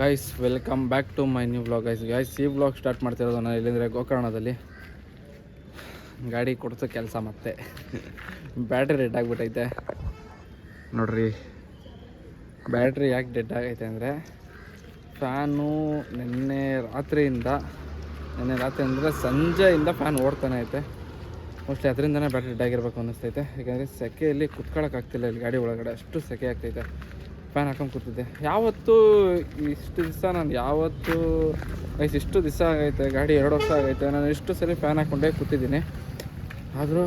Guys welcome back to my new vlog. Guys ಈ vlog start ಮಾಡ್ತಿರೋದು ನಾನು ಇಲ್ಲಿಂದರೆ ಗೋಕರ್ಣದಲ್ಲಿ. ಗಾಡಿ ಕೊಡ್ಸೋ ಕೆಲಸ ಮತ್ತೆ ಬ್ಯಾಟ್ರಿ ಡೆಡ್ ಆಗಿಬಿಟ್ಟೈತೆ ನೋಡ್ರಿ. ಬ್ಯಾಟ್ರಿ ಯಾಕೆ ಡೆಡ್ ಆಗೈತೆ ಅಂದರೆ ಫ್ಯಾನು ನಿನ್ನೆ ರಾತ್ರಿ ಅಂದರೆ ಸಂಜೆಯಿಂದ ಫ್ಯಾನ್ ಓಡ್ತಾನೆ ಐತೆ. ಮೋಸ್ಟ್ಲಿ ಅದರಿಂದನೇ ಬ್ಯಾಟ್ರಿ ಡೆಡ್ ಆಗಿರ್ಬೇಕು ಅನ್ನಿಸ್ತೈತೆ. ಯಾಕೆಂದರೆ ಸೆಕೆಯಲ್ಲಿ ಕುತ್ಕೊಳ್ಳೋಕ್ಕಾಗ್ತಿಲ್ಲ ಇಲ್ಲಿ ಗಾಡಿ ಒಳಗಡೆ, ಅಷ್ಟು ಸೆಕೆ ಆಗ್ತೈತೆ. ಫ್ಯಾನ್ ಹಾಕೊಂಡು ಕೂತಿದ್ದೆ ಯಾವತ್ತೂ ಇಷ್ಟು ದಿವಸ. ನಾನು ಯಾವತ್ತೂ ಇಷ್ಟು ದಿವಸ ಆಗೈತೆ ಗಾಡಿ 2 ವರ್ಷ ಆಗೈತೆ, ನಾನು ಇಷ್ಟು ಸರಿ ಫ್ಯಾನ್ ಹಾಕ್ಕೊಂಡೇ ಕೂತಿದ್ದೀನಿ. ಆದರೂ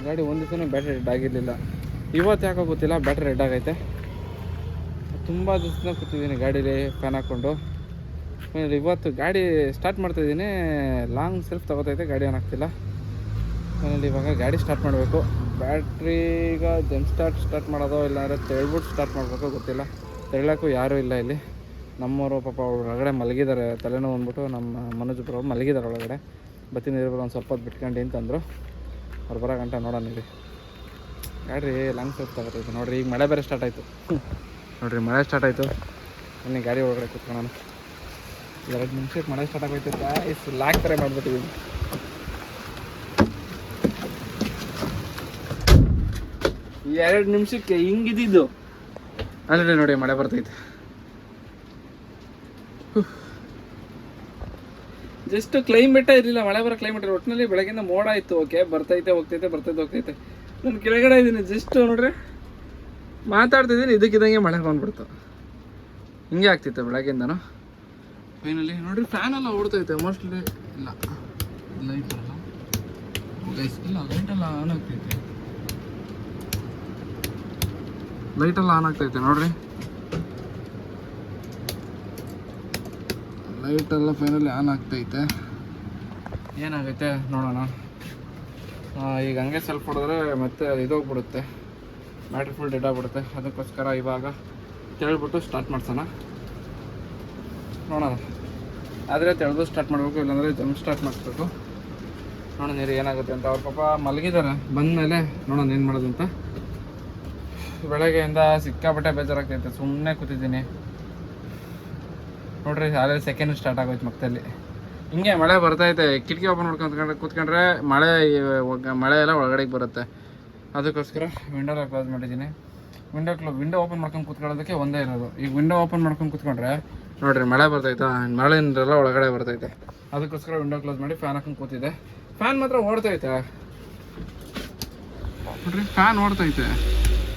ಗಾಡಿ ಒಂದು ದಿವಸನೂ ಬ್ಯಾಟ್ರಿ ಡೆಡ್ ಆಗಿರಲಿಲ್ಲ. ಇವತ್ತು ಯಾಕೋ ಗೊತ್ತಿಲ್ಲ ಬ್ಯಾಟ್ರಿ ಡೆಡ್ ಆಗೈತೆ. ತುಂಬ ದಿವಸದಿಂದ ಕೂತಿದ್ದೀನಿ ಗಾಡೀಲಿ ಫ್ಯಾನ್ ಹಾಕ್ಕೊಂಡು. ಇವತ್ತು ಗಾಡಿ ಸ್ಟಾರ್ಟ್ ಮಾಡ್ತಾಯಿದ್ದೀನಿ, ಲಾಂಗ್ ಸೆಲ್ಫ್ ತೊಗೋತೈತೆ, ಗಾಡಿ ಏನಾಗ್ತಿಲ್ಲ. ಆಮೇಲೆ ಇವಾಗ ಗಾಡಿ ಸ್ಟಾರ್ಟ್ ಮಾಡಬೇಕು. ಬ್ಯಾಟ್ರಿಗ ಸ್ಟಾರ್ಟ್ ಮಾಡೋದೋ ಇಲ್ಲಾಂದರೆ ತೆಳ್ಬಿಟ್ಟು ಸ್ಟಾರ್ಟ್ ಮಾಡಬೇಕು ಗೊತ್ತಿಲ್ಲ. ತೆಳ್ಳಕ್ಕೂ ಯಾರೂ ಇಲ್ಲ ಇಲ್ಲಿ. ನಮ್ಮವರು ಪಾಪ ಒಳಗಡೆ ಮಲಗಿದ್ದಾರೆ, ತಲೆನೋವು ಅಂದ್ಬಿಟ್ಟು ನಮ್ಮ ಮನೋಜ್ ಬ್ರೋ ಮಲಗಿದ್ದಾರೆ ಒಳಗಡೆ. ಬತ್ತೀನಿ ಇರ್ಬೋದು ಒಂದು ಸ್ವಲ್ಪ ಹೊತ್ತು ಬಿಟ್ಕೊಂಡು ಅಂತಂದರು. ಅವ್ರು ಬರೋ ಗಂಟೆ ನೋಡೋಣ. ಇಲ್ಲಿ ಗಾಡಿ ಲಾಂಗ್ ಸೆಲ್ಫ್ ತಗೋತೈತೆ ನೋಡಿರಿ. ಈಗ ಮಳೆ ಬೇರೆ ಸ್ಟಾರ್ಟ್ ಆಯಿತು ನೋಡಿರಿ, ಮಳೆ ಸ್ಟಾರ್ಟ್ ಆಯಿತು. ಬನ್ನಿ ಗಾಡಿ ಒಳಗಡೆ ಕೂತ್ಕೊಳ್ಳೋಣ. 2 ನಿಮಿಷಕ್ಕೆ ಮಳೆ ಸ್ಟಾರ್ಟ್ ಆಗೋಯ್ತು. ಗಾಯ್ಸ್ ಲಾಕ್ ಥರ ಮಾಡಿಬಿಟ್ಟಿದ್ದೀನಿ. 2 ನಿಮಿಷಕ್ಕೆ ಹಿಂಗಿದ್ದು ಅಂದರೆ ನೋಡಿ ಮಳೆ ಬರ್ತೈತೆ. ಜಸ್ಟ್ ಕ್ಲೈಮೇಟೇ ಇರಲಿಲ್ಲ, ಮಳೆ ಬರೋ ಕ್ಲೈಮೇಟ್ ಇರಲಿಲ್ಲ. ಒಟ್ಟಿನಲ್ಲಿ ಬೆಳಗ್ಗೆಯಿಂದ ಮೋಡ ಇತ್ತು. ಓಕೆ, ಬರ್ತೈತೆ ಹೋಗ್ತೈತೆ. ನಾನು ಕೆಳಗಡೆ ಇದ್ದೀನಿ, ಜಸ್ಟ್ ನೋಡ್ರಿ ಮಾತಾಡ್ತಿದ್ದೀನಿ, ಇದಕ್ಕಿದ್ದಂಗೆ ಮಳೆ ಬಂದ್ಬಿಡ್ತು. ಹಿಂಗೆ ಆಗ್ತಿತ್ತು ಬೆಳಗ್ಗೆಯಿಂದನು. ಫೈನಲಿ ನೋಡ್ರಿ ಫ್ಯಾನೆಲ್ಲ ಓಡ್ತೈತೆ. ಮೋಸ್ಟ್ಲಿ ಇಲ್ಲ ಲೈಟ್ ಅಲ್ಲ ಲೈಟೆಲ್ಲ ಆನ್ ಆಗ್ತೈತೆ. ಲೈಟೆಲ್ಲ ಆನ್ ಆಗ್ತೈತೆ ನೋಡ್ರಿ. ಲೈಟೆಲ್ಲ ಫೈನಲಿ ಆನ್ ಆಗ್ತೈತೆ. ಏನಾಗೈತೆ ನೋಡೋಣ. ಈಗ ಹಂಗೆ ಸೆಲ್ಫ್ ಹೊಡೆದ್ರೆ ಮತ್ತೆ ಇದೋಗ್ಬಿಡುತ್ತೆ, ಬ್ಯಾಟ್ರಿ ಫುಲ್ ಡೆಡ್ ಆಗಿಬಿಡುತ್ತೆ. ಅದಕ್ಕೋಸ್ಕರ ಇವಾಗ ತೆಳ್ಬಿಟ್ಟು ಸ್ಟಾರ್ಟ್ ಮಾಡ್ಸೋಣ, ನೋಡೋಣ. ಆದರೆ ತೆಳೆದು ಸ್ಟಾರ್ಟ್ ಮಾಡಬೇಕು, ಇಲ್ಲಾಂದರೆ ಸ್ಟಾರ್ಟ್ ಮಾಡಿಸ್ಬೇಕು. ನೋಡೋಣ ನೀರು ಏನಾಗುತ್ತೆ ಅಂತ. ಅವ್ರ ಪಾಪ ಮಲಗಿದ್ದಾರೆ, ಬಂದಮೇಲೆ ನೋಡೋಣ ಏನು ಮಾಡೋದು ಅಂತ. ಬೆಳಗ್ಗೆಯಿಂದ ಸಿಕ್ಕಾಪಟ್ಟೆ ಬೇಜಾರಾಗ್ತೈತೆ, ಸುಮ್ಮನೆ ಕೂತಿದ್ದೀನಿ ನೋಡ್ರಿ. ಅದೇ ಸೆಕೆಂಡ್ ಸ್ಟಾರ್ಟ್ ಆಗೋಯ್ತು ಮಕ್ಕದಲ್ಲಿ. ಹಿಂಗೆ ಮಳೆ ಬರ್ತೈತೆ. ಕಿಟಕಿ ಓಪನ್ ಮಾಡ್ಕೊಂಡು ಕೂತ್ಕೊಂಡ್ರೆ ಮಳೆ ಎಲ್ಲ ಒಳಗಡೆಗೆ ಬರುತ್ತೆ. ಅದಕ್ಕೋಸ್ಕರ ವಿಂಡೋನ ಕ್ಲೋಸ್ ಮಾಡಿದ್ದೀನಿ. ವಿಂಡೋ ಓಪನ್ ಮಾಡ್ಕೊಂಡು ಕೂತ್ಕೊಳ್ಳೋದಕ್ಕೆ ಒಂದೇ ಇರೋದು. ಈಗ ವಿಂಡೋ ಓಪನ್ ಮಾಡ್ಕೊಂಡು ಕೂತ್ಕೊಂಡ್ರೆ ನೋಡಿರಿ ಮಳೆ ಬರ್ತೈತಾ, ಮಳೆ ನೀರೆಲ್ಲ ಒಳಗಡೆ ಬರ್ತೈತೆ. ಅದಕ್ಕೋಸ್ಕರ ವಿಂಡೋ ಕ್ಲೋಸ್ ಮಾಡಿ ಫ್ಯಾನ್ ಹಾಕೊಂಡು ಕೂತಿದ್ದೆ. ಫ್ಯಾನ್ ಮಾತ್ರ ಓಡ್ತೈತೆ ನೋಡ್ರಿ, ಫ್ಯಾನ್ ಓಡ್ತೈತೆ.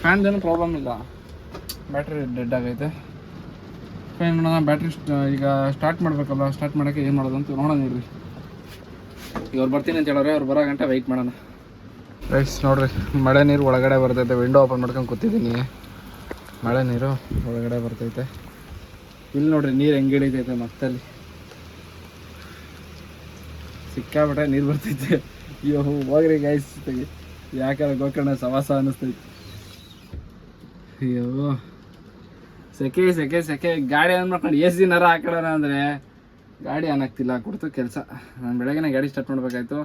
ಫ್ಯಾನ್ದೇನು ಪ್ರಾಬ್ಲಮ್ ಇಲ್ಲ, ಬ್ಯಾಟ್ರಿ ಡೆಡ್ ಆಗೈತೆ. ಫ್ಯಾನ್ ನೋಡೋಣ. ಬ್ಯಾಟ್ರಿ ಈಗ ಸ್ಟಾರ್ಟ್ ಮಾಡಬೇಕಲ್ಲ, ಸ್ಟಾರ್ಟ್ ಮಾಡೋಕ್ಕೆ ಏನು ಮಾಡೋದು ಅಂತ ನೋಡೋಣ ಇರ್ರಿ. ಈಗ ಅವ್ರು ಬರ್ತೀನಿ ಅಂತ ಹೇಳೋರೆ, ಅವ್ರು ಬರೋ ಗಂಟೆ ವೆಯ್ಟ್ ಮಾಡೋಣ. ರೈಸ್ ನೋಡ್ರಿ, ಮಳೆ ನೀರು ಒಳಗಡೆ ಬರ್ತೈತೆ. ವಿಂಡೋ ಓಪನ್ ಮಾಡ್ಕೊಂಡು ಕೂತಿದ್ದೀನಿ, ಮಳೆ ನೀರು ಒಳಗಡೆ ಬರ್ತೈತೆ. ಇಲ್ಲಿ ನೋಡ್ರಿ ನೀರು ಹೆಂಗೆ ಹಿಡಿತೈತೆ ಮತ್ತಲ್ಲಿ, ಸಿಕ್ಕಾಬಿಟ್ಟೆ ನೀರು ಬರ್ತೈತೆ. ಅಯ್ಯೋ ಹೋಗ್ರಿ ಗೈಸ್, ಯಾಕಂದ್ರೆ ಗೋಕರ್ಣ ಸವಾಸ ಅನ್ನಿಸ್ತೈತೆ. ಅಯ್ಯೋ ಸೆಕೆ ಗಾಡಿ ಆನ್ ಮಾಡ್ಕೊಂಡು AC ನರ ಹಾಕೋಣ ಅಂದರೆ ಗಾಡಿ ಆನ್ ಆಗ್ತಿಲ್ಲ. ಕೊಡ್ತು ಕೆಲಸ. ನಾನು ಬೆಳಗ್ಗೆನೇ ಗಾಡಿ ಸ್ಟಾರ್ಟ್ ಮಾಡಬೇಕಾಯ್ತು.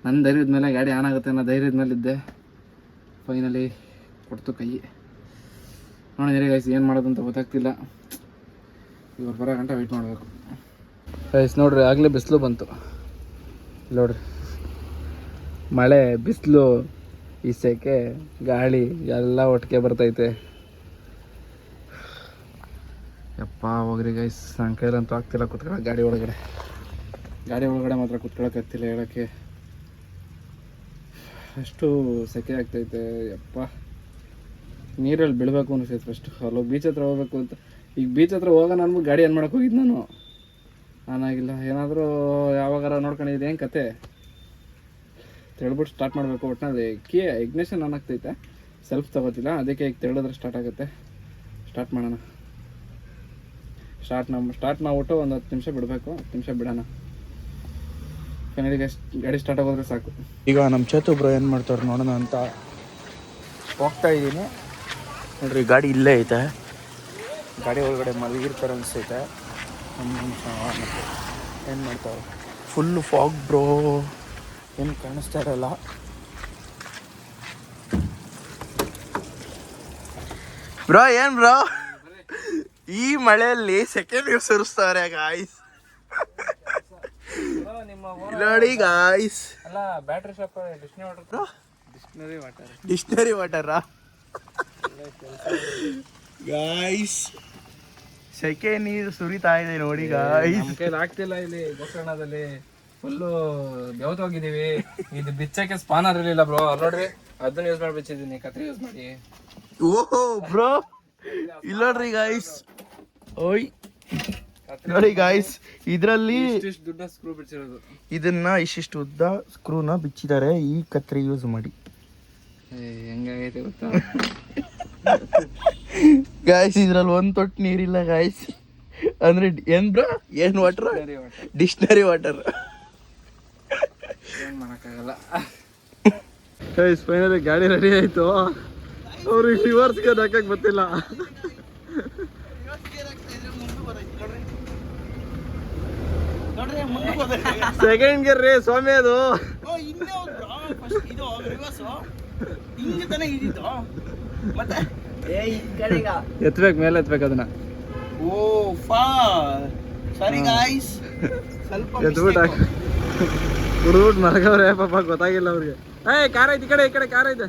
ನನ್ನ ಧೈರ್ಯದ ಮೇಲೆ ಗಾಡಿ ಆನ್ ಆಗುತ್ತೆ ಅನ್ನೋ ಧೈರ್ಯದ ಮೇಲೆ ಇದ್ದೆ. ಫೈನಲಿ ಕೊಡ್ತು ಕೈ. ನೋಡಿ ಗೈಸ್ ಏನು ಮಾಡೋದು ಅಂತ ಗೊತ್ತಾಗ್ತಿಲ್ಲ. ಇವ್ರು ಬರೋ ಗಂಟೆ ವೆಯ್ಟ್ ಮಾಡಬೇಕು. ಗೈಸ್ ನೋಡ್ರಿ, ಆಗಲೇ ಬಿಸಿಲು ಬಂತು ನೋಡ್ರಿ. ಮಳೆ, ಬಿಸಿಲು, ಈ ಸೆಕೆ, ಗಾಳಿ ಎಲ್ಲ ಒಟ್ಟಿಗೆ ಬರ್ತೈತೆ. ಯಪ್ಪ ಹೋಗ್ರಿ ಗೈಸ್, ನನ್ನ ಕೈಲಂತೂ ಆಗ್ತಿಲ್ಲ ಕೂತ್ಕೊಳ್ಳೋಕೆ. ಗಾಡಿ ಒಳಗಡೆ ಮಾತ್ರ ಕೂತ್ಕೊಳ್ಳೋಕ್ಕಾಗ್ತಿಲ್ಲ ಹೇಳೋಕ್ಕೆ, ಅಷ್ಟು ಸೆಕೆ ಆಗ್ತೈತೆ. ಯಪ್ಪ ನೀರಲ್ಲಿ ಬೀಳಬೇಕು ಅನಿಸ್ತೈತೆ ಫಸ್ಟು. ಅಲ್ಲೋ ಬೀಚ್ ಹತ್ರ ಹೋಗ್ಬೇಕು ಅಂತ. ಈಗ ಬೀಚ್ ಹತ್ರ ಹೋಗೋಣ ಅಂದ್ಬಿಟ್ಟು ಗಾಡಿ ಏನು ಮಾಡೋಕೆ ಹೋಗಿದ್ದು ನಾನು. ನಾನಾಗಿಲ್ಲ, ಏನಾದರೂ ಯಾವಾಗಾರ ನೋಡ್ಕೊಂಡಿದ್ದೆ ಏನು ಕತೆ. ತೆಳ್ಬಿಟ್ಟು ಸ್ಟಾರ್ಟ್ ಮಾಡಬೇಕು. ಒಟ್ಟಿನಲ್ಲಿ ಇಗ್ನಿಷನ್ ಆನ್ ಆಗ್ತೈತೆ, ಸೆಲ್ಫ್ ತಗೋತಿಲ್ಲ. ಅದಕ್ಕೆ ಈಗ ತೆಳ್ಳೋದ್ರೆ ಸ್ಟಾರ್ಟ್ ಆಗುತ್ತೆ. ಸ್ಟಾರ್ಟ್ ಮಾಡೋಣ. ಸ್ಟಾರ್ಟ್ ಮಾಡ್ಬಿಟ್ಟು ಒಂದು 10 ನಿಮಿಷ ಬಿಡಬೇಕು. 10 ನಿಮಿಷ ಬಿಡೋಣ. ಫೈನಲಿಗೆ ಗಾಡಿ ಸ್ಟಾರ್ಟ್ ಆಗೋದ್ರೆ ಸಾಕು. ಈಗ ನಮ್ಮ ಚೇತು ಬ್ರೋ ಏನು ಮಾಡ್ತಾರೆ ನೋಡೋಣ ಅಂತ ಹೋಗ್ತಾ ಇದ್ದೀನಿ. ನೋಡ್ರಿ ಗಾಡಿ ಇಲ್ಲೇ ಐತೆ. ಗಾಡಿ ಒಳಗಡೆ ಮಲಗಿರ್ತಾರೆ ಅನಿಸ್ತೈತೆ. ಒಂದು ನಿಮಿಷ ಏನು ಮಾಡ್ತಾರೆ. ಫುಲ್ಲು ಫಾಗ್ ಬ್ರೋ, ಏನು ಕಾಣಿಸ್ತಾ ಇರಲ್ಲ. ಬ್ರೋ ಏನು ಬ್ರೋ ಈ ಮಳೆಯಲ್ಲಿ ಸೆಕೆಂಡ್ ಯೂಸ್ ಸುರಿಸ್ತಾವ್ರೆ ಗಾಯ್ಸ್. ನೋಡಿ ಗಾಯ್ಸ್, ಅಲ್ಲ battery shop dictionary water guys. ಸೆಕೆ ನೀರು ಸುರಿತಾ ಇದೆ ನೋಡಿ ಗಾಯ್ಸ್. ನಮ್ಮ ಕೈಲಿ ಆಗ್ತಿಲ್ಲ ಇಲ್ಲಿ ಗೋಕರ್ಣದಲ್ಲಿ, ಫುಲ್ಲು ಬೆವತೋಗಿದೀವಿ. ಇದು ಬಿಚ್ಚಕ್ಕೆ ಸ್ಪಾನರ್ ಇರಲಿಲ್ಲ ಬ್ರೋ, ನೋಡ್ರಿ ಅದನ್ನ ಯೂಸ್ ಮಾಡಿ ಬಿಚ್ಚಿದ್ದೀನಿ, ಕತ್ರಿ ಯೂಸ್ ಮಾಡಿ. ಓಹೋ ಬ್ರೋ, ಇಲ್ಲ ನೋಡ್ರಿ ಗಾಯ್ಸ್, ಓಯ್ ನೋಡಿ ಗಾಯ್ಸ್, ಇದರಲ್ಲಿ ಇಷ್ಟು ದುಡ್ಡ ಸ್ಕ್ರೂ ಬಿಚ್ಚಿರೋದು. ಇದನ್ನ ಇಷ್ಟಿಷ್ಟು ಉದ್ದ ಸ್ಕ್ರೂನ ಬಿಚ್ಚಿದ್ದಾರೆ ಈ ಕತ್ರಿ ಯೂಸ್ ಮಾಡಿ. ಹೆಂಗಾಗೈತೆ ಗೊತ್ತಾ ಗಾಯ್ಸ್, ಇದ್ರಲ್ಲಿ ಒಂದ್ ತೊಟ್ಟು ನೀರಿಲ್ಲ ಗಾಯ್ಸ್. ಅಂದ್ರೆ ಏನ್ ಬ್ರೋ, ಏನ್ ವಾಟರ್? Dictionary water. ಏನ್ ಮಾಡಕ್ಕಾಗಲ್ಲ. ಗೈಸ್ ಫೈನಲಿ ಗಾಡಿ ರೆಡಿ ಆಯ್ತು. ಅವ್ರಿಗೆ ರಿವರ್ಸ್ ಗೇರ್ ಹಾಕಕ್ ಗೊತ್ತಿಲ್ಲ. ಸೆಕೆಂಡ್ ಗೇರ್ ರೀ ಸ್ವಾಮಿ, ಅದು ಎತ್ಬೇಕು, ಮೇಲೆ ಎತ್ಬೇಕು ಅದನ್ನ. ಎತ್ಬಿಟ್ಟು ಹುಡುಗ್ಬಿಟ್ಟು ಮರಗವ್ರೆ ಪಾಪ, ಗೊತ್ತಾಗಿಲ್ಲ ಅವ್ರಿಗೆ. ಕಾರ್ ಐತಿ ಈ ಕಡೆ ಕಾರ್ ಐತೆ.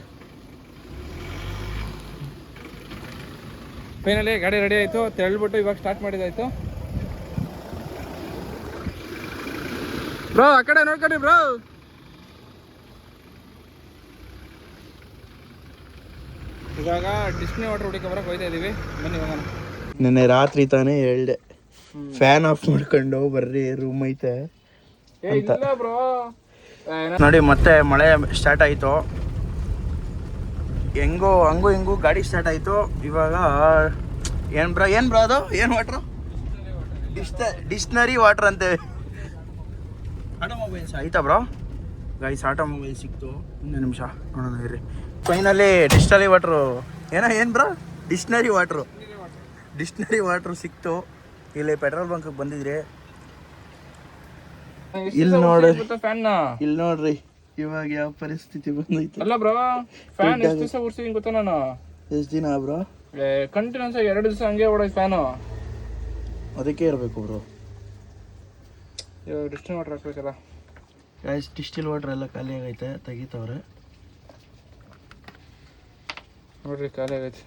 ಫೈನಲಿ ಗಾಡಿ ರೆಡಿ ಆಯ್ತು, ತೆಳ್ಬಿಟ್ಟು ಇವಾಗ ಸ್ಟಾರ್ಟ್ ಮಾಡಿದಾಯ್ತು. ಬ್ರೋ ಆ ಕಡೆ ನೋಡ್ಕೊಡಿ ಬ್ರೋ. ಇವಾಗ ಡಿಸ್ನಿ ವಾಟರ್ ಹುಡುಕಿ ಹೋಯ್ತಾ ಇದೀವಿ, ಬನ್ನಿ ಹೋಗೋಣ. ನೆನ್ನೆ ರಾತ್ರಿ ತಾನೇ ಹೇಳ್ದೆ, ಫ್ಯಾನ್ ಆಫ್ ಮಾಡ್ಕೊಂಡು ಬರ್ರಿ ರೂಮ್ ಐತೆ ಅಂತ. ಬ್ರೋ ನೋಡಿ ಮತ್ತೆ ಮಳೆ ಸ್ಟಾರ್ಟ್ ಆಯ್ತು. ಹೆಂಗೋ ಹಿಂಗೂ ಗಾಡಿ ಸ್ಟಾರ್ಟ್ ಆಯ್ತು. ಇವಾಗ ಏನ್ ಬ್ರೋ ಅದು ಏನ್ ವಾಟ್ರು? ಡಿಕ್ಷನರಿ ವಾಟರ್ ಅಂತೆ. ಆಟೋಮೊಬೈಲ್ಸ್ ಆಯ್ತಾ ಬ್ರೋ? ಗೈಸ್ ಆಟೋಮೊಬೈಲ್ ಸಿಕ್ತು. ಒಂದು ನಿಮಿಷ ನೋಡೋಣ ಇರ್ರಿ. ಫೈನಲಿ ಡಿಕ್ಷನರಿ ವಾಟ್ರು ಏನ್ ಬ್ರೋ? ಡಿಕ್ಷನರಿ ವಾಟ್ರು ಸಿಕ್ತು. ಇಲ್ಲಿ ಪೆಟ್ರೋಲ್ ಬಂಕ್ ಬಂದಿದ್ರಿ, ಇಲ್ಲಿ ನೋಡ್ರಿ ಇವಾಗ ಯಾವ ಪರಿಸ್ಥಿತಿ ಬಂದೈತೆ. ಅಲ್ಲ ಬ್ರೋ, ಫ್ಯಾನ್ ಎಷ್ಟು ದಿವಸ ಓಡಿಸಿದೀನಿ ಗೊತ್ತಾ ನಾನು? ಎಷ್ಟು ದಿನ ಬ್ರೋ? ಕಂಟಿನ್ಯೂಸ್ 2 ದಿವಸ ಹಂಗೆ ಓಡೋದು ಫ್ಯಾನು. ಅದಕ್ಕೆ ಇರಬೇಕು ಬ್ರೋ. ಇವಾಗ ಡಿಸ್ಟಿಲ್ ವಾಟರ್ ಹಾಕ್ಬೇಕಲ್ಲ ಗೈಸ್. ಡಿಸ್ಟಿಲ್ ವಾಟರ್ ಎಲ್ಲ ಖಾಲಿ ಆಗೈತೆ, ತೆಗಿತವ್ರೆ ನೋಡ್ರಿ, ಖಾಲಿ ಆಗೈತೆ.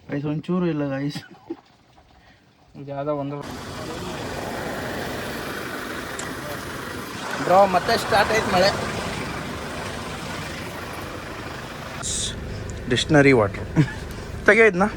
ಗೈಸ್ ಒಂಚೂರು ಇಲ್ಲ ಗೈಸ್. ಇದು ಯಾವುದೋ ಒಂದು ಬ್ರೋ ಮತ್ತೆ ಸ್ಟಾರ್ಟ್ ಆಯ್ತು ಮಳೆ. Dictionary water ತೆಗೆಯೋದ್ನಾ?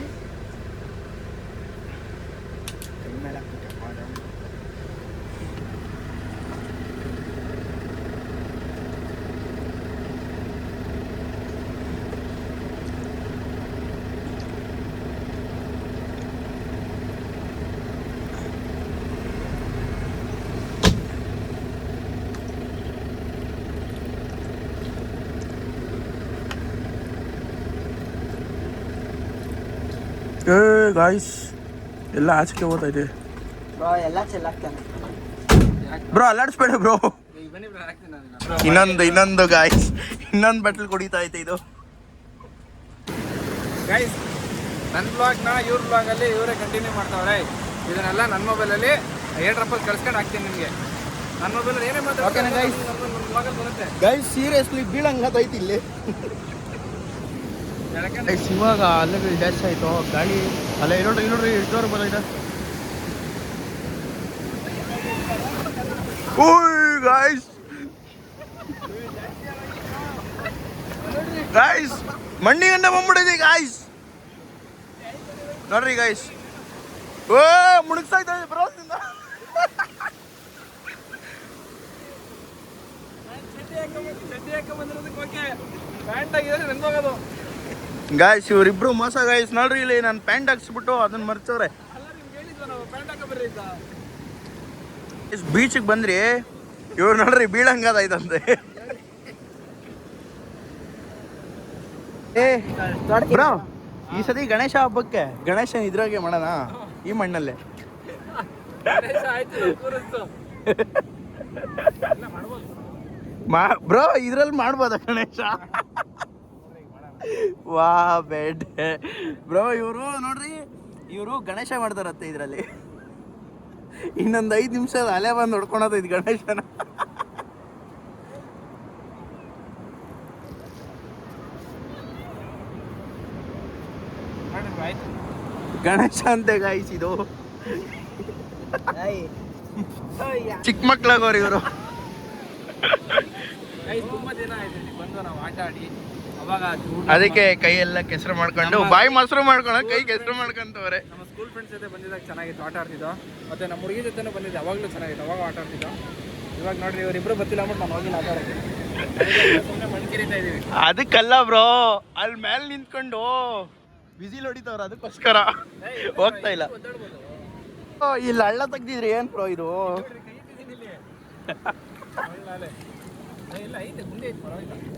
ಗಾಯ್ಸ್ ಎಲ್ಲ ಆಚೆಗೆ ಹೋಗ್ತೈತೆ ಬ್ರೋ, ಅಲ್ಲಾಡಿಸ್ಬೇಡ ಬ್ರೋ. ಇನ್ನೊಂದು ಗಾಯ್ಸ್, ಇನ್ನೊಂದು ಬಟ್ಲು ಕುಡಿತಾ ಐತೆ ಇದು. ಗೈಸ್ ನನ್ನ ಬ್ಲಾಗ್ನ ಇವ್ರ ಬ್ಲಾಗಲ್ಲಿ ಇವರೇ ಕಂಟಿನ್ಯೂ ಮಾಡ್ತಾವ್ರೆ. ಇದನ್ನೆಲ್ಲ ನನ್ನ ಮೊಬೈಲಲ್ಲಿ ಏರ್ಡ್ರಾಪಲ್ಲಿ ಕಳ್ಸ್ಕೊಂಡು ಹಾಕ್ತೀನಿ ನಿಮಗೆ. ನನ್ನ ಮೊಬೈಲಲ್ಲಿ ಏನೇ ಮಾತಾಡ್ತೀನಿ ಬರುತ್ತೆ ಗೈಸ್. ಸೀರಿಯಸ್ಲಿ ಬೀಳಂಗತೈತಿ ಇಲ್ಲಿ. ಇವಾಗ ಅಲ್ಲಲ್ಲಿ ಡ್ಯಾಶ್ ಆಯ್ತು ಗಾಡಿ. ಅಲ್ಲ ನೋಡ್ರಿ ಎಷ್ಟೋರು ಬಂದೈತೆ. ಓಯ್ ಗಾಯ್ಸ್ ಮಣ್ಣಿಗಂಡ ಬಂದ್ಬಿಟ್ಟಿದೆ ಗಾಯ್ಸ್. ನೋಡ್ರಿ ಗಾಯ್ಸ್, ಓ ಮುಳುಗ್ತಾ ಇದ್ದಾರೆ ಬರೋದ್ರಿಂದ. ಗಾಯ್ಸ್ ಇವ್ರಿಬ್ರು ಮೋಸ ಗಾಯ್ಸ್. ನೋಡ್ರಿ ಇಲ್ಲಿ ನಾನು ಪ್ಯಾಂಟ್ ಹಾಕ್ಸ್ಬಿಟ್ಟು ಅದನ್ನ ಮರ್ಚವ್ರೆ. ಬೀಚಿಗೆ ಬಂದ್ರಿ, ಇವ್ರು ನೋಡ್ರಿ ಬೀಳಂಗದೈತಂತೆ. ಬ್ರೋ ಈ ಸತಿ ಗಣೇಶ ಹಬ್ಬಕ್ಕೆ ಗಣೇಶನ್ ಇದ್ರಾಗೆ ಮಾಡೋಣ, ಈ ಮಣ್ಣಲ್ಲೇ. ಬ್ರೋ ಇದ್ರಲ್ಲಿ ಮಾಡ್ಬೋದ ಗಣೇಶ? ವಾ ಬೆಡ್ ಬ್ರೋ. ಇವರು ನೋಡ್ರಿ, ಇವರು ಗಣೇಶ ಮಾಡ್ತಾರತ್ತೆ ಇದರಲ್ಲಿ. ಇನ್ನೊಂದು 5 ನಿಮಿಷದ ಅಲೆ ಬಂದು ಹೊಡ್ಕೊಳೋದು ಇದು ಗಣೇಶನ. ಗಣೇಶ ಅಂತೆ ಗಾಯ್ಸ್ ಇದು. ಚಿಕ್ಕ ಮಕ್ಳಾಗೋರು ಇವರು. ತುಂಬಾ ದಿನ ಆಯ್ತು ಬಂದು ನಾವು ಆಟ ಆಡಿ. ಅವಾಗ ಅದಕ್ಕೆ ಕೈ ಎಲ್ಲ ಕೆಸರು ಮಾಡ್ಕೊಂಡು, ಬಾಯಿ ಮೊಸರು ಮಾಡ್ಕೊಂಡು ಕೈ ಕೆಸರು ಮಾಡ್ಕೊಂತವ್ರೆ. ನಮ್ಮ ಸ್ಕೂಲ್ ಫ್ರೆಂಡ್ಸ್ ಜೊತೆ ಬಂದಿದ್ದಾಗ ಚೆನ್ನಾಗಿತ್ತು, ಆಟ ಆಡ್ತಿದ್ದೋ. ಮತ್ತೆ ನಮ್ಮ ಹುಡುಗಿ ಜೊತೆನೂ ಬಂದಿದ್ದೆ, ಅವಾಗಲೂ ಚೆನ್ನಾಗಿತ್ತು, ಅವಾಗ ಆಟ ಆಡ್ತಿದ್ದೋ. ಇವಾಗ ನೋಡ್ರಿ ಇವರಿಬ್ರು ಗೊತ್ತಿಲ್ಲ ಅಂದ್ಬಿಟ್ಟು ನಾನು ಹೋಗಿಲ್ಲ ಆಟ ಆಡೋಕ್ಕೆ. ಸುಮ್ಮನೆ ಮಣ್ಕಿರಿತಾ ಇದೀವಿ. ಅದಕ್ಕಲ್ಲ ಬ್ರೋ, ಅಲ್ಲಿ ಮೇಲೆ ನಿಂತ್ಕೊಂಡು ಬಿಸಿಲ್ ಹೊಡಿತವ್ರ, ಅದಕ್ಕೋಸ್ಕರ ಹೋಗ್ತಾ ಇಲ್ಲ. ಇಲ್ಲಿ ಹಳ್ಳ ತೆಗ್ದಿದ್ರಿ ಏನ್ ಬ್ರೋ ಇದು?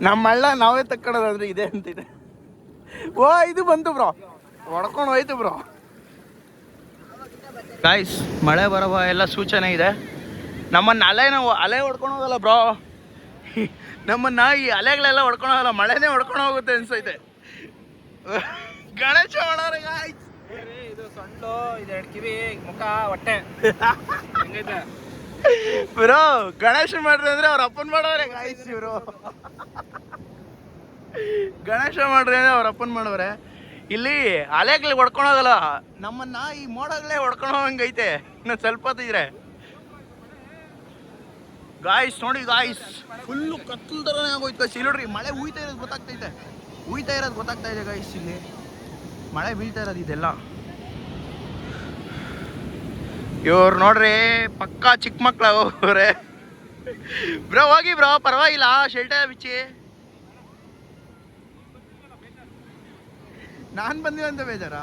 ನಮ್ಮ ಹಳ್ಳ ನಾವೇ ತಕ್ಕೊಳ್ಳೋದಂದ್ರೆ ಇದೆ ಅಂತಿದೆ. ಓ ಇದು ಬಂತು ಬ್ರೋ, ಹೊಡ್ಕೊಂಡು ಹೋಯ್ತು ಬ್ರೋ. ಗಾಯ್ಸ್, ಮಳೆ ಬರುವ ಎಲ್ಲ ಸೂಚನೆ ಇದೆ. ನಮ್ಮನ್ನ ಅಲೆ ಹೊಡ್ಕೊಂಡು ಹೋಗಲ್ಲ ಬ್ರೋ, ನಮ್ಮನ್ನ ಈ ಅಲೆಗಳೆಲ್ಲ ಹೊಡ್ಕೊಂಡು ಹೋಗಲ್ಲ, ಮಳೆನೇ ಹೊಡ್ಕೊಂಡು ಹೋಗುತ್ತೆ ಅನ್ಸೈತೆ. ಗಣೇಶ ಮಾಡೋರೆ ಗಾಯ್ಸ್. ಇದು ಸೊಂಡ್ಲು, ಇದು 2 ಕಿವಿ, ಮುಖ, ಹೊಟ್ಟೆ ಹೆಂಗೈತೆ ಬ್ರೋ? ಗಣೇಶ ಮಾಡ್ರಿ ಅಂದ್ರೆ ಅವ್ರ ಅಪ್ಪನ್ ಮಾಡೋರೆ ಗಾಯ್ಸ್ ಇವರು. ಗಣೇಶ ಮಾಡ್ರಿ ಅಂದ್ರೆ ಅವ್ರ ಅಪ್ಪನ್ ಮಾಡೋರೆ. ಇಲ್ಲಿ ಅಲೆಗಳು ಹೊಡ್ಕೊಳೋಗಲ್ಲ, ನಮ್ಮನ್ನ ಈ ಮೋಡಗಳೇ ಹೊಡ್ಕೊಂಡು ಹೋಗಂಗೈತೆ. ಇನ್ನು ಸ್ವಲ್ಪ ಹೊತ್ತಿದ್ರೆ ಗಾಯ್ಸ್ ನೋಡಿ ಗಾಯ್ಸ್, ಫುಲ್ಲು ಕತ್ತಲ್ ಥರನೇ ಆಗೋಯ್ತು ಗಾಯ್ಸ್. ಇಲ್ಲಿ ನೋಡ್ರಿ, ಮಳೆ ಹುಯ್ತಾ ಇರೋದು ಗೊತ್ತಾಗ್ತಾ ಇದೆ ಗಾಯ್ಸ್. ಇಲ್ಲಿ ಮಳೆ ಬೀಳ್ತಾ ಇರೋದು ಇದೆಲ್ಲ. ಇವ್ರು ನೋಡ್ರಿ ಪಕ್ಕಾ ಚಿಕ್ಕ ಮಕ್ಳಾಗೋರೆ. ಬ್ರೋ ಹೋಗಿ ಬ್ರೋ, ಪರವಾಗಿಲ್ಲ, ಶೆಲ್ಟರ್ ಬಿಚ್ಚಿ. ನಾನು ಬಂದಿವಂತ ಬೇಜಾರ.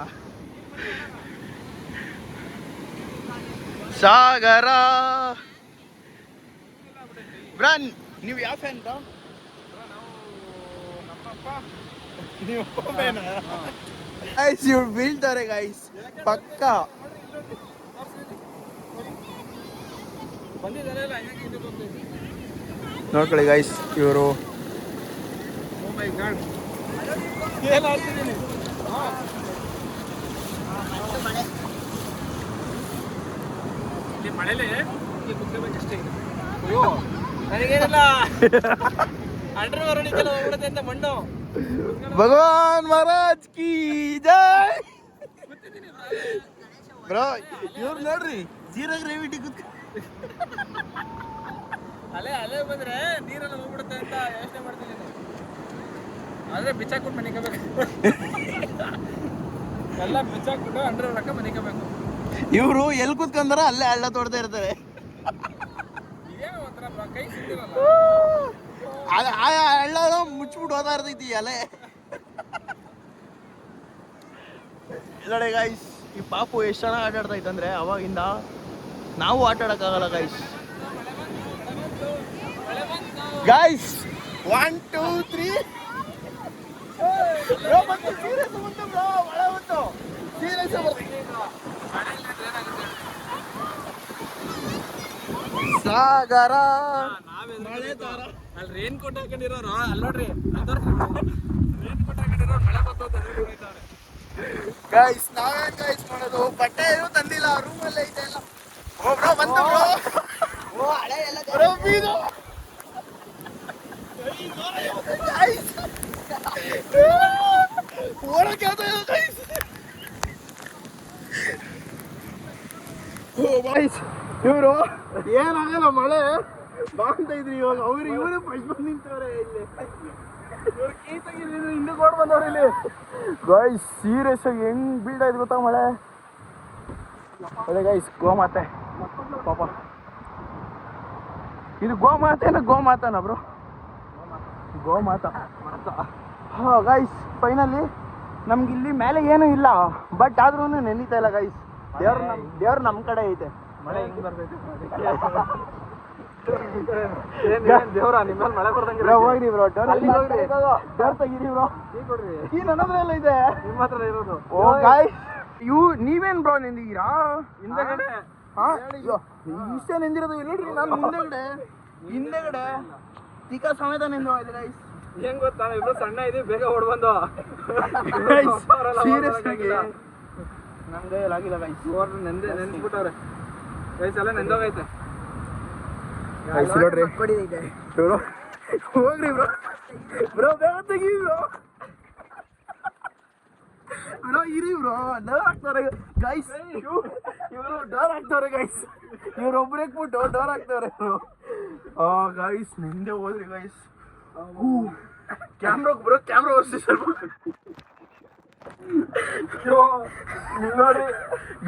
ಸಾಗರ ಬ್ರಾ, ನೀವು ಯಾವ ಫ್ಯಾನ್ ಬ್ರೋ? ಗೈಸ್ ಇವ್ರು ಬೀಳ್ತಾರೆ ಗೈಸ್, ಪಕ್ಕ. ನೋಡ್ಕೊಳ್ಳಿ ಗೈಸ್, ಇವರು ಮಳೆಲೆ ಕುತ್ಕೋಬೇಕಷ್ಟೇ. ಅಯ್ಯೋ ನನಗೇನಿಲ್ಲ, ಅಂಡರ್ ಹೊಡಿತಲ್ಲ ಹೋಗ್ಬಿಡುತ್ತೆ ಅಂತ ಮಣ್ಣು. ಭಗವಾನ್ ಮಹಾರಾಜ್ ಕಿ ಜೈ. ಬ್ರೋ ಇವ್ರು ನೋಡ್ರಿ, ಜೀರೋ ಗ್ರಾವಿಟಿ ಕುತ್ಕ ಅಲೆ ಬಂದ್ರೆ ನೀರೆಲ್ಲ ಹೋಗ್ಬಿಡುತ್ತೆ ಅಂತ ಯೋಚನೆ ಮಾಡ್ತೀನಿ. ಆದ್ರೆ ಬಿಚ್ಚಾಕ್ಬಿಟ್ಟು ಮನಿಕೋಬೇಕು, ಎಲ್ಲ ಬಿಚ್ಚಾಕ್ಬಿಟ್ಟು ಅಂಡರ್ ಹೊರಕ ಮನಿಕೋಬೇಕು. ಇವರು ಎಲ್ಲಿ ಕುತ್ಕೊಂಡಾರ ಅಲ್ಲೇ ಹಳ್ಳ ತೋಡ್ತಾ ಇರ್ತಾರೆ. ಕೈ ಸಿಕ್ಕಿರಲ್ಲ, ಹಳ್ಳ ಮುಚ್ಚಿಬಿಟ್ಟು ಹೋಗ್ತಾ ಇರ್ತೈತಿ ಅಲೆ. ನೋಡಿ ಗೈಸ್, ಈ ಪಾಪು ಎಷ್ಟು ಚೆನ್ನಾಗಿ ಆಟ ಆಡ್ತಾ ಇತ್ತಂದ್ರೆ ಅವಾಗಿಂದ. ನಾವು ಆಟ ಆಡಕ್ಕಾಗಲ್ಲ ಗೈಸ್. ಗೈಸ್ 1 2 3 ಬ್ರೋ, ಮತ್ತೆ ಸೀರಿಯಸ್ ಬಂತು ಬ್ರೋ, ಮಳೆ ಬಂತು, ಸೀರಿಯಸ್ ಬರ್ತೀನಿ. ಸಾಗರ ಮಳೆ ತರ ಅಲ್ಲಿ ರೇನ್ ಕೋಟ್ ಹಾಕೊಂಡಿರೋರು ಅಲ್ಲಿ ನೋಡ್ರಿ, ರೇನ್ ಕೋಟ್ ಹಾಕೊಂಡಿರೋರು ಮಳೆ ಬಂತು. ಗೈಸ್ ನಾವೇನ್ ಗೈಸ್ ಮಾಡೋದು, ಬಟ್ಟೆ ಏನು ತಂದಿಲ್ಲ, ರೂಮಲ್ಲೇ ಐತೆ ಎಲ್ಲ. ಓ ಬ್ರೋ ಬಂತು ಬ್ರೋ, ಓ ಹಳೆ ಎಲ್ಲ ಬ್ರೋ ಬೀದು ಗೈಸ್, ಓಡಕ್ಕೆ ಆಗ್ತಾ ಇಲ್ಲ ಗೈಸ್. ಓ ಗೈಸ್, ಇವರು ಏನಾಗಲ್ಲ, ಮಳೆ ಬಾಂತ ಇದ್ರಿ. ಇವಾಗ ಇವರು ಫಸ್ಟ್ ಬಂದು ನಿಂತವ್ರೆ ಇಲ್ಲಿ. ಇವ್ರು ಕೀ ತೆಗಿದ್ರು, ಹಿಂದೆ ಕೋಡ್ ಬಂದವ್ರು ಇಲ್ಲಿ. ಗೈಸ್ ಸೀರಿಯಸ್ ಆಗಿ ಹೆಂಗ್ ಬೀಳ್ತಾ ಇದ್ ಗೊತ್ತಾ ಮಳೆ. ಒಳ್ಳೆ ಗೈಸ್, ಗೋಮಾತೆ ಪಾಪ. ಇದು ಗೋಮಾತನ ಬ್ರೋ? ಗೋಮಾತ. ಹಾ ಗೈಸ್, ಫೈನಲಿ ನಮ್ಗೆ ಇಲ್ಲಿ ಮೇಲೆ ಏನೂ ಇಲ್ಲ, ಬಟ್ ಆದ್ರೂ ನೆನೀತಾ ಇಲ್ಲ ಗೈಸ್. ದೇವ್ರು ನಮ್ಮ ಕಡೆ ಐತೆ. ಮಳೆ ಹೆಂಗ್ ಬರ್ತೈತೆ ದೇವ್ರ ನಿಮ್ಮಲ್ಲಿ ಮಳೆ ಬರ್ದಂಗೆ ಹೋಗ್ರಿ ಬ್ರೋ, ದೇವ್ರ ತೆಗೀರಿ ಬ್ರೋ. ಈ ನನ್ನದ್ರೆಲ್ಲ ಇದೆ, ನಿಮ್ಮ ಹತ್ರ ಇರೋದು. ಓ ಗಾಯ್ಸ್, ನೀವೇನ್ ಬ್ರೋ ನಿಂದಿದ್ದೀರಾ ಹಿಂದೆಗಡೆ? ಇಷ್ಟೇ ನಿಂದಿರೋದು ನೋಡ್ರಿ. ನಾನು ಹಿಂದೆಗಡೆ ಟಿಕಾ ಸಮೇತ ನಿಂದು ಗೈಸ್. ಹೆಂಗ್ ಗೊತ್ತಾ ಇಬ್ರು ಸಣ್ಣ ಇದೀವಿ ಬೇಗ ಓಡ್ಬಂದು ನಮ್ಗೆ ಆಗಿಲ್ಲ ಗೈಸ್ ನೆನ್ಸ್ಬಿಟ್ಟವ್ರೆ ಗೈಸ್ ಎಲ್ಲ ನೆಂದೋಗೈತೆ ನೋಡ್ರಿ ಹೋಗ್ರಿ ಬ್ರೋ ಬ್ರೋ ಬೇಗ ತೆಗಿ ಬ್ರೋ ಬ್ರೋ ಇರಿ ಬ್ರೋ ಡೋರ್ ಹಾಕ್ತಾರೆ ಗೈಸ್ ಇವರು ಡೋರ್ ಹಾಕ್ತವ್ರೆ ಗೈಸ್ ಇವ್ರು ಒಬ್ರು ಹಾಕ್ಬಿಟ್ಟು ಡೋರ್ ಹಾಕ್ತವ್ರೆ ಬ್ರೋ ಗೈಸ್ ನಿಂದೆ ಹೋದ್ರಿ ಗೈಸ್ ಕ್ಯಾಮ್ರಾ ಬ್ರೋ ಕ್ಯಾಮ್ರಾ ಓಡಿಸಿ ಸ್ವಲ್ಪ ನೋಡಿ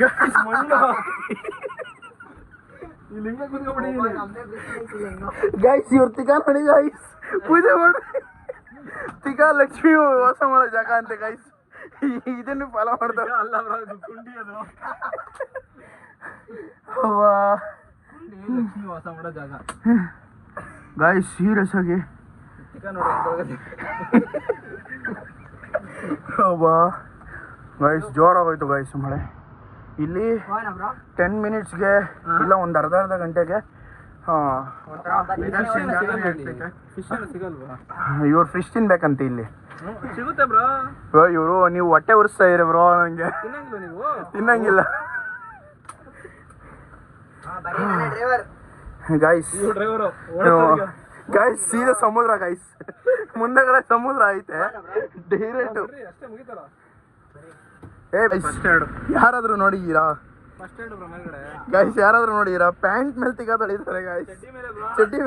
ಗೈಸ್ ಮಣ್ಣು ಗೈಸ್ ಇವ್ರು ತಿಕಾ ನೋಡಿ ಗೈಸ್ ಪೂಜೆ ಮಾಡಿ ತಿಕಾ ಲಕ್ಷ್ಮಿ ವಾಸ ಮಾಡೋ ಜಾಗ ಅಂತೆ ಗೈಸ್ ಇದನ್ನು ಫಾಲೋ ಮಾಡ್ತಾರೆ ಅಲ್ಲ ಕುಂಡಿ ಅದು ಲಕ್ಷ್ಮಿ ವಾಸ ಮಾಡೋ ಜಾಗ ಗೈಸ್ ಸೀರಿಯಸ್ ಆಗಿ ಗೈಸ್ ಜೋರಾಗೋಯ್ತು ಗೈಸ್ ಮಳೆ ಇಲ್ಲಿ 10 ಮಿನಿಟ್ಸ್ಗೆ ಇಲ್ಲ ಒಂದು ಅರ್ಧ ಗಂಟೆಗೆ ಇವ್ರು ಫಿಶ್ ತಿನ್ಬೇಕಂತ ಇಲ್ಲಿ ಸಿಗುತ್ತೆ ಬ್ರೋ ಇವರು ನೀವು ಹೊಟ್ಟೆ ಉರಿಸ್ತಾ ಇರಿ ಬ್ರೋ ನಂಗೆ ತಿನ್ನಂಗಿಲ್ಲ ಗೈಸ್ ಗೈಸ್ ಸೀದಾ ಸಮುದ್ರ ಗೈಸ್ ಮುಂದಗಡೆ ಸಮುದ್ರ ಐತೆ ಡೈರೆಕ್ಟ್ ಯಾರಾದ್ರೂ ನೋಡಿದ್ದೀರಾ ಗೈಸ್ ಯಾರಾದ್ರೂ ನೋಡಿದ್ದೀರಾ ಪ್ಯಾಂಟ್ ಮೇಲೆ ತಿಗಾ ತೊಳಿತಾರೆ ಗೈಸ್ ಚಡ್ಡಿ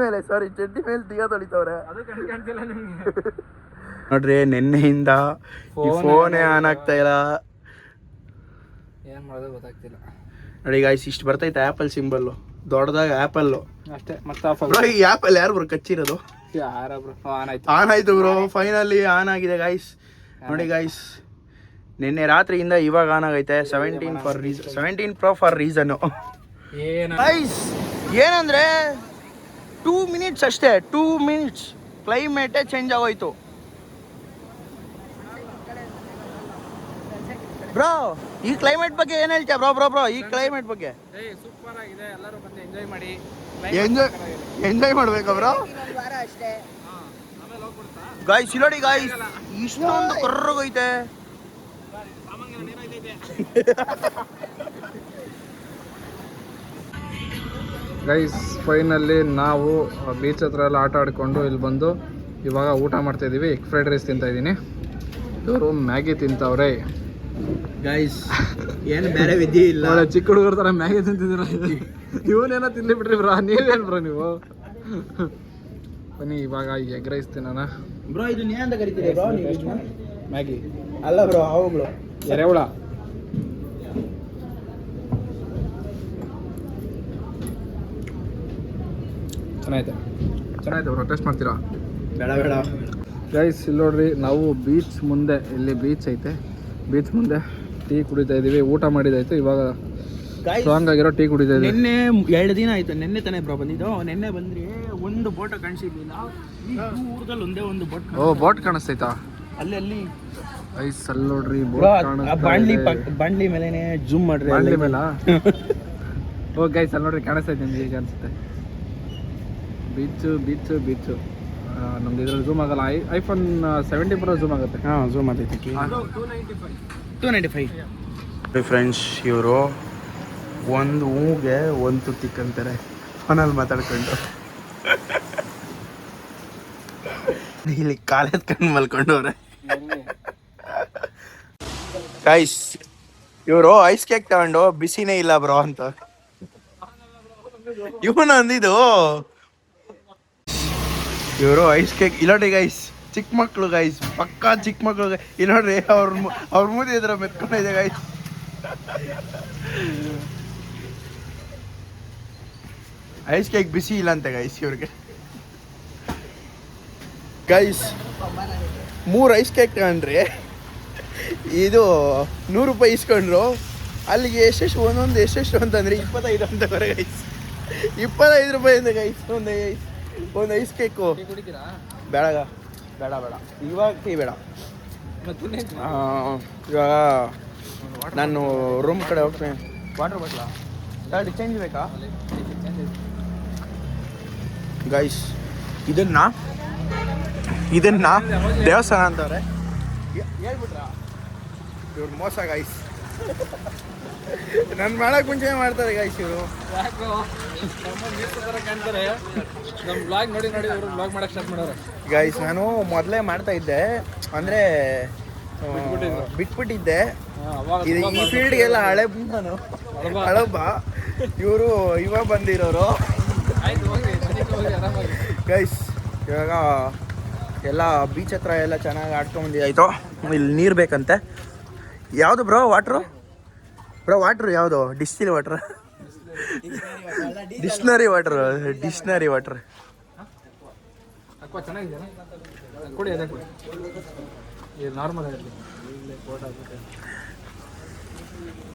ಮೇಲೆ ತಿಗಾ ತೊಳಿತವ್ರೆ ನೋಡ್ರಿ ನಿನ್ನೆಯಿಂದ ಫೋನೇ ಆನ್ ಆಗ್ತಾ ಇಲ್ಲ ಏನ್ ಮಾಡೋದು ಗೊತ್ತಾಗ್ತಿಲ್ಲ ನೋಡಿ ಗೈಸ್ ಇಷ್ಟು ಬರ್ತೈತೆ ಆಪಲ್ ಸಿಂಬಲ್ ದೊಡ್ಡದಾಗ ಆಪಲ್ ಅಷ್ಟೇ ಮತ್ತೆ ಈ ಆಪಲ್ ಯಾರು ಬ್ರೋ ಕಚ್ಚಿರೋದು ಆನ್ ಆಯ್ತು ಬ್ರೋ ಫೈನಲಿ ಆನ್ ಆಗಿದೆ ಗೈಸ್ ನೋಡಿ ಗೈಸ್ ನಿನ್ನೆ ರಾತ್ರಿಯಿಂದ ಇವಾಗ ಆನ್ ಆಗೈತೆ 17 Pro ಫಾರ್ ರೀಸನ್ ಗೈಸ್ ಏನಂದ್ರೆ 2 ಮಿನಿಟ್ಸ್ ಅಷ್ಟೇ 2 ಮಿನಿಟ್ಸ್ ಕ್ಲೈಮೇಟೇ ಚೇಂಜ್ ಆಗೋಯ್ತು ಬ್ರೋ ಈ ಕ್ಲೈಮೇಟ್ ಬಗ್ಗೆ ಏನ್ ಹೇಳ್ತೀಯ ಬ್ರೋ ಈ ಕ್ಲೈಮೇಟ್ ಬಗ್ಗೆ ಸೂಪರ್ ಆಗಿದೆ ಎಲ್ಲರೂ ಬಂದು ಎಂಜಾಯ್ ಮಾಡಿ ಎಂಜಾಯ್ ಮಾಡ್ಬೇಕಾ ಬ್ರೋ ಗಾಯ್ಸ್ ಇಲ್ಲೋಡಿ ಗಾಯ್ಸ್ ಇಷ್ಟೊಂದು ಕರ್ರಗೈತೆ ಗೈಸ್ ಫೈನಲ್ಲಿ ನಾವು ಬೀಚ್ ಹತ್ರ ಎಲ್ಲ ಆಟ ಆಡ್ಕೊಂಡು ಇಲ್ಲಿ ಬಂದು ಇವಾಗ ಊಟ ಮಾಡ್ತಾ ಇದೀವಿ ಎಗ್ ಫ್ರೈಡ್ ರೈಸ್ ತಿಂತಾ ಇದ್ದೀನಿ ಇವರು ಮ್ಯಾಗಿ ತಿಂತವ್ರೆ ಗೈಸ್ ಏನು ಬೇರೆ ವಿಧಿ ಇಲ್ಲ ಚಿಕ್ಕ ಹುಡುಗರ ಥರ ಮ್ಯಾಗಿ ತಿಂತಿದ್ದೀರ ಇವನೇನೋ ತಿಂದು ಬಿಟ್ರಿ ಬ್ರಾ ನೀವೇನು ಬ್ರೋ ನೀವು ಬನ್ನಿ ಇವಾಗ ಎಗ್ ರೈಸ್ ತಿನ್ನೋಣ ಬ್ರೋ ಇದು ನೀ ಅಂತ ಕರಿತೀರಿ ಬ್ರೋ ನೀವು ಮ್ಯಾಗಿ ಅಲ್ಲ ಬ್ರೋ ಅವುಗಳು ಎರೆಹುಳ ಚೆನ್ನಾಯ್ತು ಬ್ರೋ ಟೇಸ್ಟ್ ಮಾಡ್ತೀರಾ ಬೇಡ ಗೈಸ್ ಇಲ್ಲಿ ನೋಡ್ರಿ ನಾವು ಬೀಚ್ ಮುಂದೆ ಇಲ್ಲಿ ಬೀಚ್ ಐತೆ ಬೀಚ್ ಮುಂದೆ ಟೀ ಕುಡಿತಾ ಇದೀವಿ ಊಟ ಮಾಡಿದಾಯ್ತು ಇವಾಗ ಸ್ಟ್ರಾಂಗ್ ಆಗಿರೋ ಟೀ ಕುಡಿತಾ ಇದೀವಿ ನಿನ್ನೆ 2 ದಿನ ಆಯ್ತು ನಿನ್ನೆ ತಾನೇ ಬ್ರೋ ಬಂದಿದ್ದು ನಿನ್ನೆ ಬಂದ್ರಿ ಒಂದು ಬೋಟ್ ಕಾಣಿಸಿರ್ಲಿಲ್ಲ ಈ ಊರದಲ್ಲಿ ಒಂದೇ ಒಂದು ಬೋಟ್ ಬೋಟ್ ಕಾಣಿಸ್ತೈತಾ ಅಲ್ಲಿ ಗೈಸ್ ಅಲ್ಲಿ ನೋಡ್ರಿ ಬೋಟ್ ಬಾಂಡ್ಲಿ ಮೇಲೆನೆ ಜೂಮ್ ಮಾಡ್ರಿ ಬಾಂಡ್ಲಿ ಮೇಲ ಓ ಗೈಸ್ ಅಲ್ಲಿ ನೋಡ್ರಿ ಕಾಣಿಸ್ತೈತೆ ನಿಮ್ಗೆ ಈಗ ಅನ್ಸುತ್ತೆ ಬೀಚು ನಮ್ದು ಇದ್ರಲ್ಲಿ ಝೂಮ್ ಆಗಲ್ಲ ಐಫೋನ್ 17 Pro ಝೂಮ್ ಆಗುತ್ತೆ ಝೂಮ್ ಆಗೈತೆ 295 ಫ್ರೆಂಡ್ಸ್ ಇವರು ಒಂದು ಹೂಗೆ ಒಂದು ತುತ್ತಿಕ್ಕಂತಾರೆ ಫೋನಲ್ಲಿ ಮಾತಾಡ್ಕೊಂಡು ಇಲ್ಲಿ ಕಾಲೆತ್ಕೊಂಡು ಮಲ್ಕೊಂಡವ್ರೆ ಗೈಸ್ ಇವರು ಐಸ್ ಕೇಕ್ ತಗೊಂಡು ಬಿಸಿನೇ ಇಲ್ಲ ಬ್ರೋ ಅಂತ ಇವನು ಅಂದಿದ್ದು ಇವರು ಐಸ್ ಕೇಕ್ ಇಲ್ಲೋಡ್ರಿ ಗೈಸ್ ಚಿಕ್ಕ ಮಕ್ಕಳು ಗೈಸ್ ಪಕ್ಕಾ ಚಿಕ್ಕ ಮಕ್ಕಳು ಇಲ್ಲೋಡ್ರಿ ಅವ್ರ ಮೂತಿ ಇದ್ರ ಮೆತ್ಕೊಂಡಿದೆ ಗೈಸ್ ಐಸ್ ಕೇಕ್ ಬಿಸಿ ಇಲ್ಲ ಅಂತೆ ಗೈಸ್ ಇವ್ರಿಗೆ ಗೈಸ್ 3 ಐಸ್ ಕೇಕ್ ತಗೊಂಡ್ರಿ ಇದು 100 ರೂಪಾಯಿ ಇಸ್ಕೊಂಡ್ರು ಅಲ್ಲಿಗೆ ಎಷ್ಟೆಷ್ಟು ಅಂತಂದ್ರೆ 25 ಅಂತವರೆ ಗೈಸ್ 25 ರೂಪಾಯಿ ಅಂತೆ ಗೈಸ್ ಒಂದು ಐಸ್ ಕೇಕು ಬೇಡ ಇವಾಗ ಟೀ ಬೇಡ ಇವಾಗ ನಾನು ರೂಮ್ ಕಡೆ ಹೋಗ್ತೇನೆ ವಾಟರ್ ಬಾಟ್ಲಾ ಗಾಡಿ ಚೇಂಜ್ ಬೇಕಾ ಗೈಸ್ ಇದನ್ನ ಇದನ್ನ ದೇವಸ್ಥಾನ ಅಂತವ್ರೆ ಹೇಳ್ಬಿಟ್ರ ಇವ್ರು ಮೋಸ ಗೈಸ್. ನಾನು ಮಾಡಕ್ ಮುಂಚೆ ಮಾಡ್ತಾರೆ ಗೈಸ್ ಇವರು. ನಮ್ಮ ಬ್ಲಾಗ್ ನೋಡಿ ಅವರು ಬ್ಲಾಗ್ ಮಾಡಕ್ಕೆ ಸ್ಟಾರ್ಟ್ ಮಾಡೋರು ಗೈಸ್. ನಾನು ಮೊದಲೇ ಮಾಡ್ತಾ ಇದ್ದೆ, ಅಂದರೆ ಬಿಟ್ಬಿಟ್ಟಿದ್ದೆ. ಇದು ಈ ಫೀಲ್ಡ್ಗೆಲ್ಲ ಹಳೆ ನಾನು ಹಳಬ. ಇವರು ಇವಾಗ ಬಂದಿರೋರು ಗೈಸ್. ಇವಾಗ ಎಲ್ಲ ಬೀಚ್ ಹತ್ರ ಎಲ್ಲ ಚೆನ್ನಾಗಿ ಆಡ್ಕೊಂಬಂದಿದ್ದಾಯ್ತು. ಇಲ್ಲಿ ನೀರು ಬೇಕಂತೆ. ಯಾವುದು ಬ್ರೋ ವಾಟ್ರು? ಬ್ರೋ ವಾಟ್ರು ಯಾವುದು? Distil water, dictionary water, dictionary water. ಚೆನ್ನಾಗಿದೆಯಾ? ಕೊಡಿ ಅದೇ ಕೊಡಿ. ಇದು ನಾರ್ಮಲ್ ಆಗಿರಲಿ.